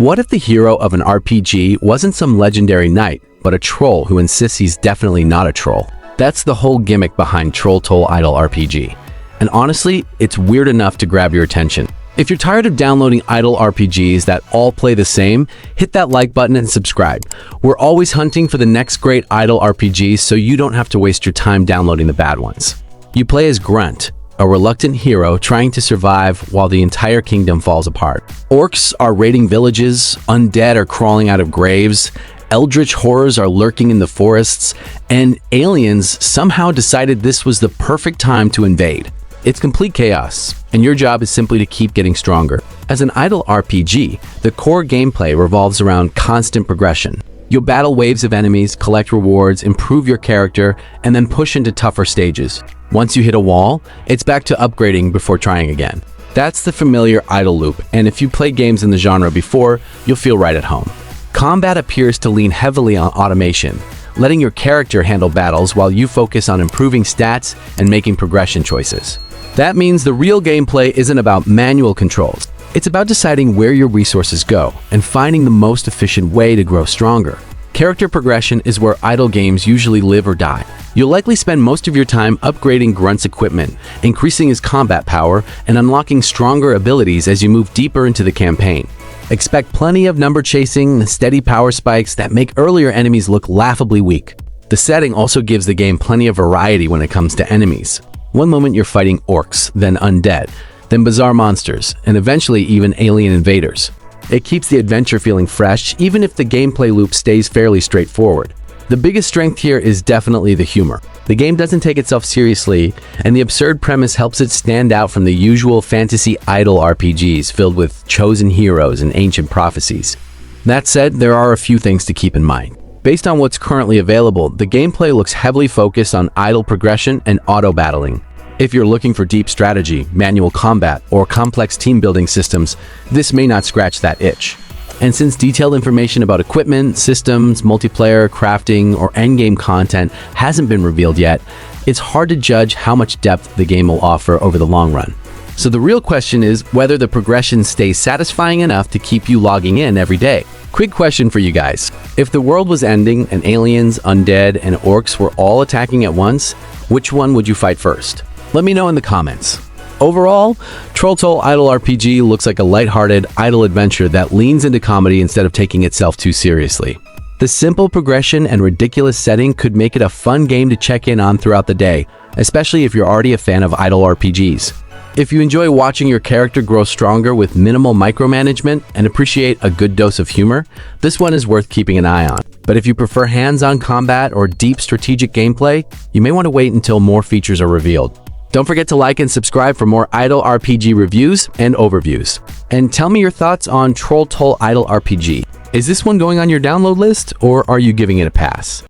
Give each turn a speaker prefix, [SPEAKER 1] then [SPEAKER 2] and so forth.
[SPEAKER 1] What if the hero of an RPG wasn't some legendary knight, but a troll who insists he's definitely not a troll? That's the whole gimmick behind Troll Toll Idle RPG. And honestly, it's weird enough to grab your attention. If you're tired of downloading idle RPGs that all play the same, hit that like button and subscribe. We're always hunting for the next great idle RPGs, so you don't have to waste your time downloading the bad ones. You play as Grunt, a reluctant hero trying to survive while the entire kingdom falls apart. Orcs are raiding villages, undead are crawling out of graves, Eldritch horrors are lurking in the forests, and aliens somehow decided this was the perfect time to invade. It's complete chaos, and your job is simply to keep getting stronger. As an idle RPG, the core gameplay revolves around constant progression. You'll battle waves of enemies, collect rewards, improve your character, and then push into tougher stages. Once you hit a wall, it's back to upgrading before trying again. That's the familiar idle loop, and if you played games in the genre before, you'll feel right at home. Combat appears to lean heavily on automation, letting your character handle battles while you focus on improving stats and making progression choices. That means the real gameplay isn't about manual controls. It's about deciding where your resources go and finding the most efficient way to grow stronger. Character progression is where idle games usually live or die. You'll likely spend most of your time upgrading Grunt's equipment, increasing his combat power, and unlocking stronger abilities as you move deeper into the campaign. Expect plenty of number chasing and steady power spikes that make earlier enemies look laughably weak. The setting also gives the game plenty of variety when it comes to enemies. One moment you're fighting orcs, then undead, then bizarre monsters, and eventually even alien invaders. It keeps the adventure feeling fresh, even if the gameplay loop stays fairly straightforward. The biggest strength here is definitely the humor. The game doesn't take itself seriously, and the absurd premise helps it stand out from the usual fantasy idle RPGs filled with chosen heroes and ancient prophecies. That said, there are a few things to keep in mind. Based on what's currently available, the gameplay looks heavily focused on idle progression and auto-battling. If you're looking for deep strategy, manual combat, or complex team-building systems, this may not scratch that itch. And since detailed information about equipment, systems, multiplayer, crafting, or endgame content hasn't been revealed yet, it's hard to judge how much depth the game will offer over the long run. So the real question is whether the progression stays satisfying enough to keep you logging in every day. Quick question for you guys. If the world was ending and aliens, undead, and orcs were all attacking at once, which one would you fight first? Let me know in the comments. Overall, Troll Toll Idle RPG looks like a lighthearted, idle adventure that leans into comedy instead of taking itself too seriously. The simple progression and ridiculous setting could make it a fun game to check in on throughout the day, especially if you're already a fan of idle RPGs. If you enjoy watching your character grow stronger with minimal micromanagement and appreciate a good dose of humor, this one is worth keeping an eye on. But if you prefer hands-on combat or deep strategic gameplay, you may want to wait until more features are revealed. Don't forget to like and subscribe for more idle RPG reviews and overviews. And tell me your thoughts on Troll Toll Idle RPG. Is this one going on your download list, or are you giving it a pass?